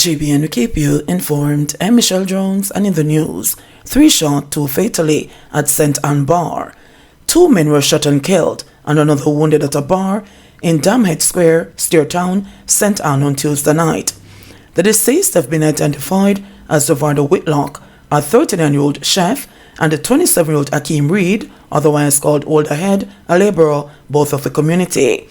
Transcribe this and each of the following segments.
JBNN will keep you informed. I'm Michelle Jones, and in the news, 3 shot, 2 fatally at St. Ann Bar. 2 men were shot and killed, and another wounded at a bar in Damhead Square, Steertown, St. Ann on Tuesday night. The deceased have been identified as Devardo Whitlock, a 39-year-old chef, and a 27-year-old Akeem Reed, otherwise called Olderhead, a laborer, both of the community.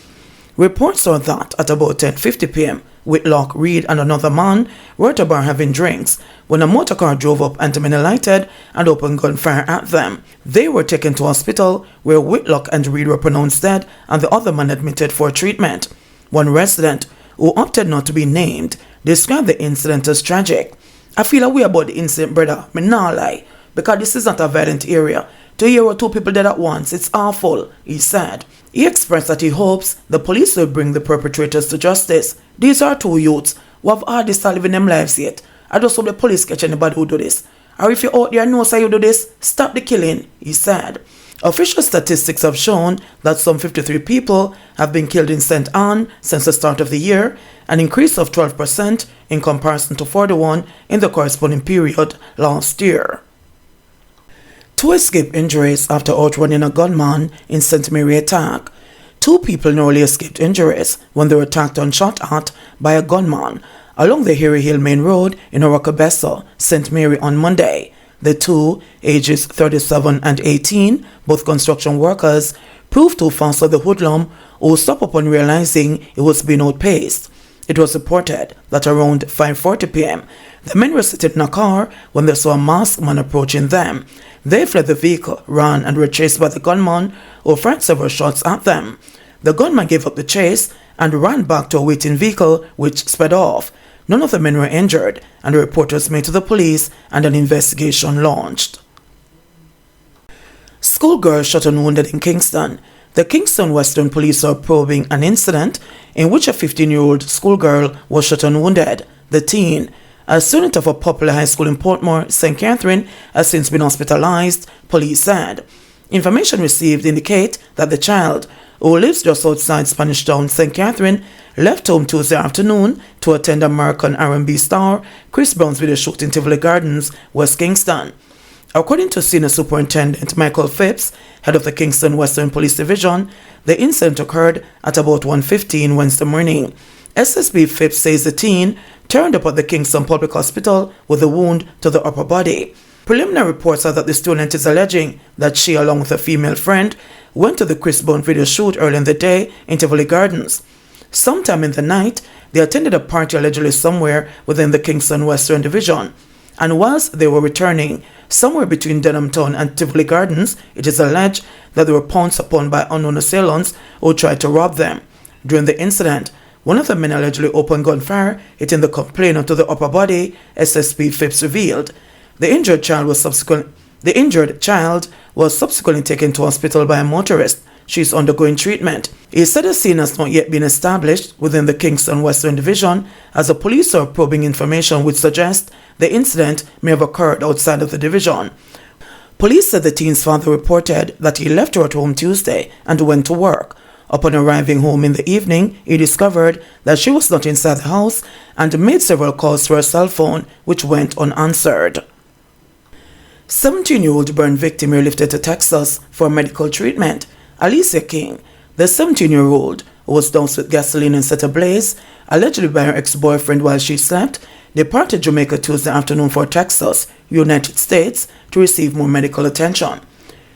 Reports are that at about 10:50 p.m., Whitlock, Reed, and another man were at a bar having drinks when a motorcar drove up and the men alighted and opened gunfire at them. They were taken to hospital where Whitlock and Reed were pronounced dead and the other man admitted for treatment. One resident, who opted not to be named, described the incident as tragic. "I feel a way about the incident, brother. Me nah lie. Because this is not a violent area. To hear 2 people dead at once, it's awful," he said. He expressed that he hopes the police will bring the perpetrators to justice. "These are 2 youths who have hardly started living them lives yet. I just hope the police catch anybody who do this. Or if you're out there and know you do this, stop the killing," he said. Official statistics have shown that some 53 people have been killed in St. Ann since the start of the year, an increase of 12% in comparison to 41 in the corresponding period last year. 2 escaped injuries after outrunning a gunman in St. Mary attack. 2 people narrowly escaped injuries when they were attacked and shot at by a gunman along the Harry Hill Main Road in Orocabessa, St. Mary on Monday. The 2, ages 37 and 18, both construction workers, proved too fast for the hoodlum, who stopped upon realizing it was being outpaced. It was reported that around 5:40 p.m., the men were sitting in a car when they saw a masked man approaching them. They fled the vehicle, ran, and were chased by the gunman, who fired several shots at them. The gunman gave up the chase and ran back to a waiting vehicle, which sped off. None of the men were injured, and a report was made to the police and an investigation launched. Schoolgirl shot and wounded in Kingston. The Kingston Western police are probing an incident in which a 15-year-old schoolgirl was shot and wounded. The teen, a student of a popular high school in Portmore, St. Catherine, has since been hospitalized, police said. Information received indicate that the child, who lives just outside Spanish Town, St. Catherine, left home Tuesday afternoon to attend American R&B star Chris Brown's video shoot in Tivoli Gardens, West Kingston. According to Senior Superintendent Michael Phipps, head of the Kingston Western Police Division, the incident occurred at about 1:15 Wednesday morning. SSB Phipps says the teen turned up at the Kingston Public Hospital with a wound to the upper body. Preliminary reports are that the student is alleging that she, along with a female friend, went to the Chris Brown video shoot early in the day in Tivoli Gardens. Sometime in the night, they attended a party allegedly somewhere within the Kingston Western Division. And whilst they were returning somewhere between Denham Town and Tivoli Gardens, it is alleged that they were pounced upon by unknown assailants who tried to rob them. During the incident, one of the men allegedly opened gunfire, hitting the complainant to the upper body, SSP Phipps revealed. The injured child was subsequently taken to hospital by a motorist. She is undergoing treatment. He said the scene has not yet been established within the Kingston Western Division, as the police are probing information which suggests the incident may have occurred outside of the division. Police said the teen's father reported that he left her at home Tuesday and went to work. Upon arriving home in the evening, he discovered that she was not inside the house and made several calls to her cell phone, which went unanswered. 17-year-old burn victim airlifted to Texas for medical treatment. Alicia King, the 17-year-old, who was doused with gasoline and set ablaze, allegedly by her ex-boyfriend while she slept, departed Jamaica Tuesday afternoon for Texas, United States, to receive more medical attention.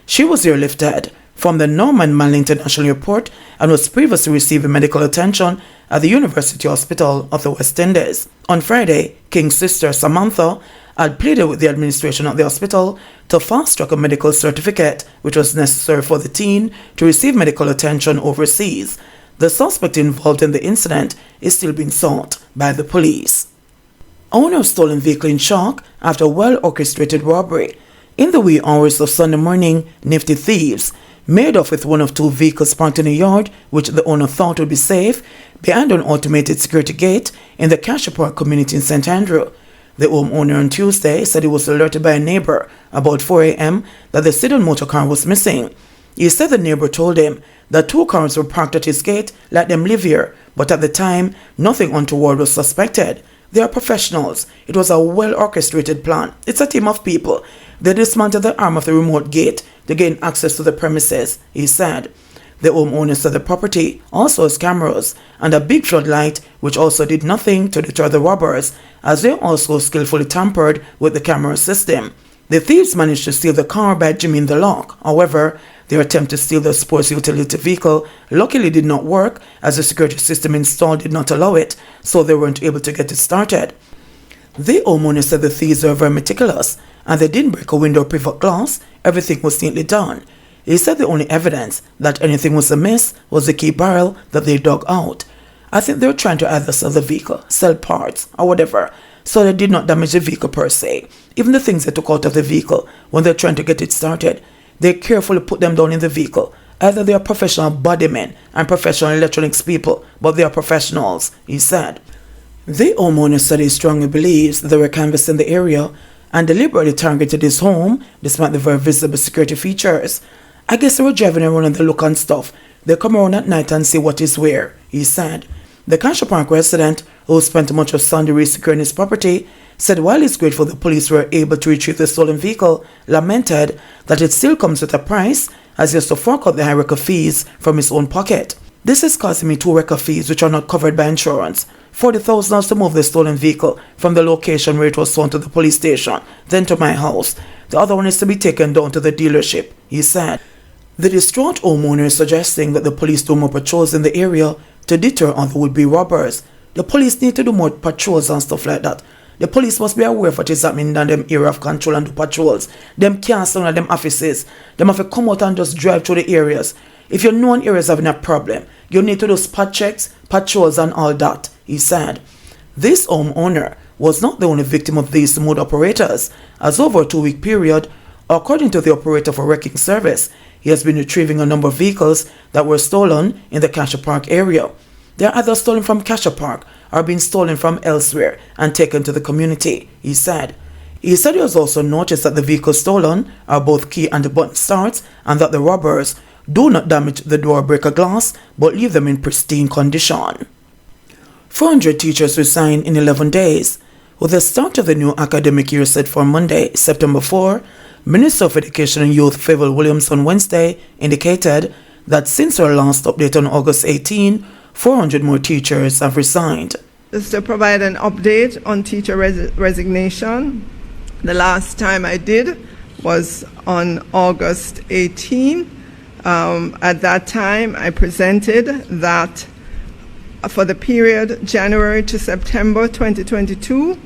She was airlifted from the Norman Manley International Airport and was previously receiving medical attention at the University Hospital of the West Indies. On Friday, King's sister Samantha had pleaded with the administration of the hospital to fast-track a medical certificate which was necessary for the teen to receive medical attention overseas. The suspect involved in the incident is still being sought by the police. Owner of stolen vehicle in shock after well-orchestrated robbery. In the wee hours of Sunday morning, nifty thieves made off with one of 2 vehicles parked in a yard which the owner thought would be safe behind an automated security gate in the Cassia Park community in St. Andrew. The homeowner on Tuesday said he was alerted by a neighbor about 4 a.m. that the sedan motor car was missing. He said the neighbor told him that 2 cars were parked at his gate, let them live here, but at the time, nothing untoward was suspected. They are professionals. It was a well-orchestrated plan. It's a team of people. They dismantled the arm of the remote gate to gain access to the premises, he said. The homeowners of the property also has cameras and a big floodlight which also did nothing to deter the robbers, as they also skillfully tampered with the camera system. The thieves managed to steal the car by jamming the lock. However, their attempt to steal the sports utility vehicle luckily did not work, as the security system installed did not allow it, so they weren't able to get it started. The homeowner said the thieves were very meticulous, and they didn't break a window or pivot glass. Everything was neatly done. He said the only evidence that anything was amiss was the key barrel that they dug out. I think they were trying to either sell the vehicle, sell parts, or whatever, so they did not damage the vehicle per se. Even the things they took out of the vehicle when they're trying to get it started, they carefully put them down in the vehicle. Either they are professional bodymen and professional electronics people, but they are professionals, he said. The homeowner said he strongly believes they were canvassing the area and deliberately targeted his home despite the very visible security features. I guess they were driving around and they look and stuff. They come around at night and see what is where, he said. The Castle Park resident, who spent much of Sunday securing his property, said while he's grateful the police were able to retrieve the stolen vehicle, lamented that it still comes with a price, as he has to fork out the high record fees from his own pocket. This is costing me 2 record fees which are not covered by insurance. $40,000 to move the stolen vehicle from the location where it was sold to the police station, then to my house. The other one is to be taken down to the dealership, he said. The distraught homeowner is suggesting that the police do more patrols in the area to deter other would-be robbers. The police need to do more patrols and stuff like that. The police must be aware of what is happening in them area of control and do patrols. Them can't stand at them offices. Them have to come out and just drive through the areas. If you know an area is having a problem, you need to do spot checks, patrols and all that, he said. This homeowner was not the only victim of these mode operators, as over a 2-week period, according to the operator for wrecking service, he has been retrieving a number of vehicles that were stolen in the Castle Park area. They are either stolen from Castle Park or being stolen from elsewhere and taken to the community, he said. He said he has also noticed that the vehicles stolen are both key and button starts, and that the robbers do not damage the door breaker glass but leave them in pristine condition. 400 teachers resign in 11 days. With the start of the new academic year set for Monday, September 4, Minister of Education and Youth Favour Williams on Wednesday indicated that since our last update on August 18, 400 more teachers have resigned. Just to provide an update on teacher resignation, the last time I did was on August 18. At that time, I presented that for the period January to September 2022,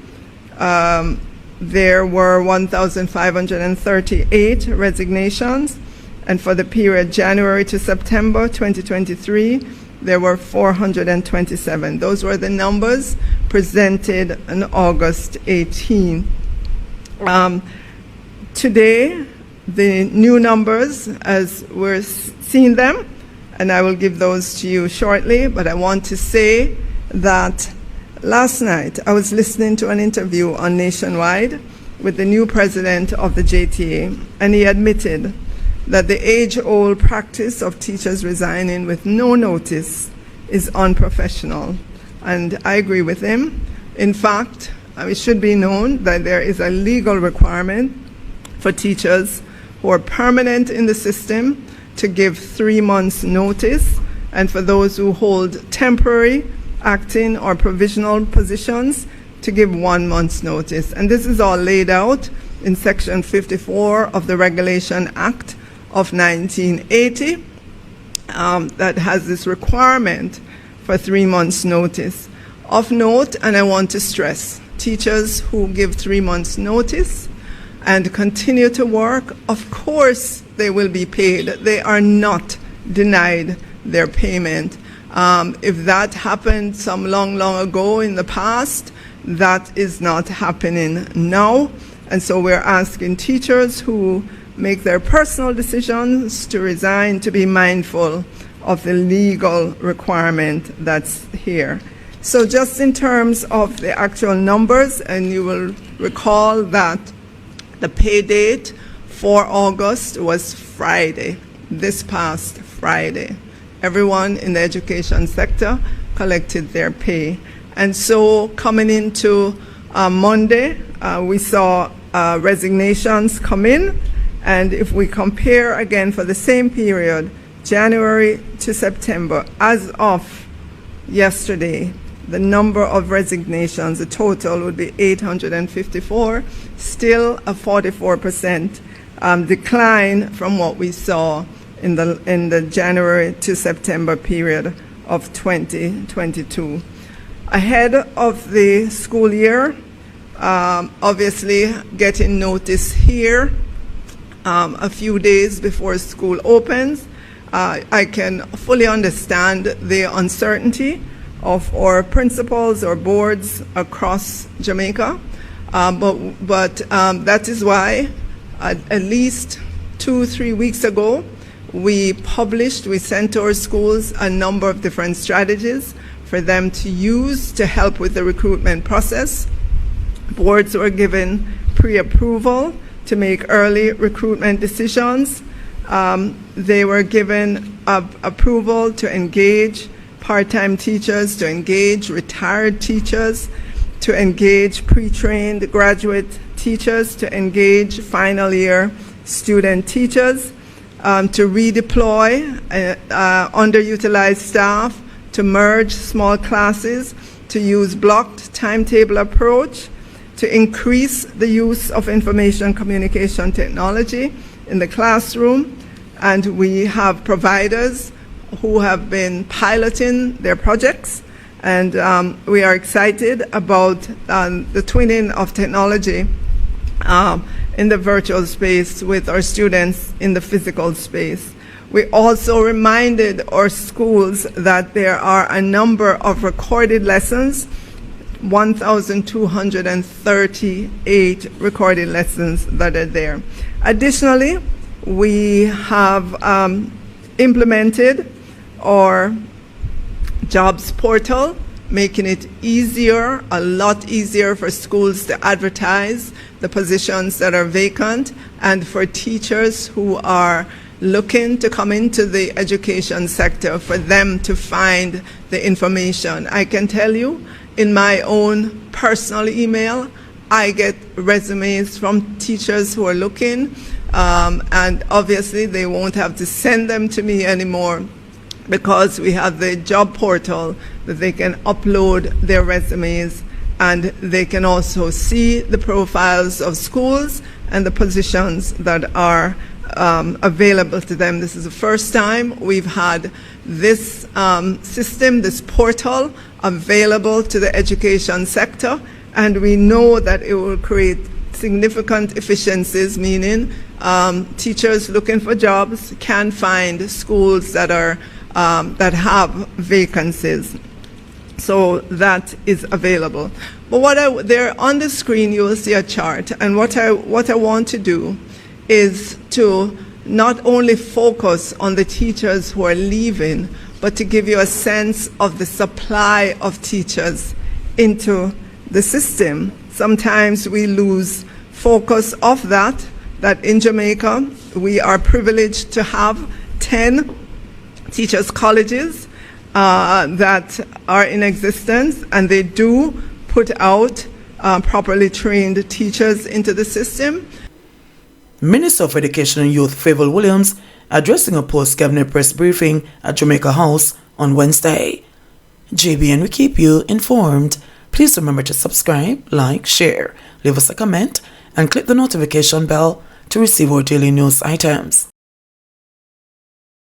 there were 1,538 resignations, and for the period January to September 2023, there were 427. Those were the numbers presented on August 18. Today, the new numbers, as we're seeing them, and I will give those to you shortly, but I want to say that last night I was listening to an interview on Nationwide with the new president of the JTA, and he admitted that the age-old practice of teachers resigning with no notice is unprofessional. And I agree with him. In fact, it should be known that there is a legal requirement for teachers who are permanent in the system to give 3 months notice, and for those who hold temporary, acting or provisional positions to give 1 month's notice. And this is all laid out in Section 54 of the Regulation Act of 1980 that has this requirement for 3 months notice. Of note, and I want to stress, teachers who give 3 months notice and continue to work, of course they will be paid. They are not denied their payment. If that happened some long ago in the past, that is not happening now. And so we're asking teachers who make their personal decisions to resign to be mindful of the legal requirement that's here. So just in terms of the actual numbers, and you will recall that the pay date for August was Friday, this past Friday. Everyone in the education sector collected their pay. And so coming into Monday, we saw resignations come in. And if we compare again for the same period, January to September, as of yesterday, the number of resignations, the total would be 854, still a 44% decline from what we saw in the January to September period of 2022. Ahead of the school year, obviously getting notice here a few days before school opens, I can fully understand the uncertainty of our principals or boards across Jamaica, but that is why at least 2-3 weeks ago we sent to our schools a number of different strategies for them to use to help with the recruitment process. Boards were given pre-approval to make early recruitment decisions. They were given approval to engage part-time teachers, to engage retired teachers, to engage pre-trained graduate teachers, to engage final year student teachers, to redeploy underutilized staff, to merge small classes, to use blocked timetable approach, to increase the use of information communication technology in the classroom. And we have providers who have been piloting their projects, and we are excited about the twinning of technology in the virtual space with our students in the physical space. We also reminded our schools that there are a number of recorded lessons, 1,238 recorded lessons that are there. Additionally, we have implemented our jobs portal, making it easier, a lot easier for schools to advertise the positions that are vacant, and for teachers who are looking to come into the education sector, for them to find the information. I can tell you, in my own personal email, I get resumes from teachers who are looking, and obviously they won't have to send them to me anymore, because we have the job portal that they can upload their resumes, and they can also see the profiles of schools and the positions that are available to them. This is the first time we've had this system, this portal, available to the education sector, and we know that it will create significant efficiencies, meaning teachers looking for jobs can find schools that are that have vacancies. So that is available. But there on the screen you will see a chart, and what I want to do is to not only focus on the teachers who are leaving, but to give you a sense of the supply of teachers into the system. Sometimes we lose focus of that in Jamaica we are privileged to have 10 teachers' colleges that are in existence, and they do put out properly trained teachers into the system. Minister of Education and Youth Favour Williams addressing a post-cabinet press briefing at Jamaica House on Wednesday. JBN will keep you informed. Please remember to subscribe, like, share, leave us a comment, and click the notification bell to receive our daily news items.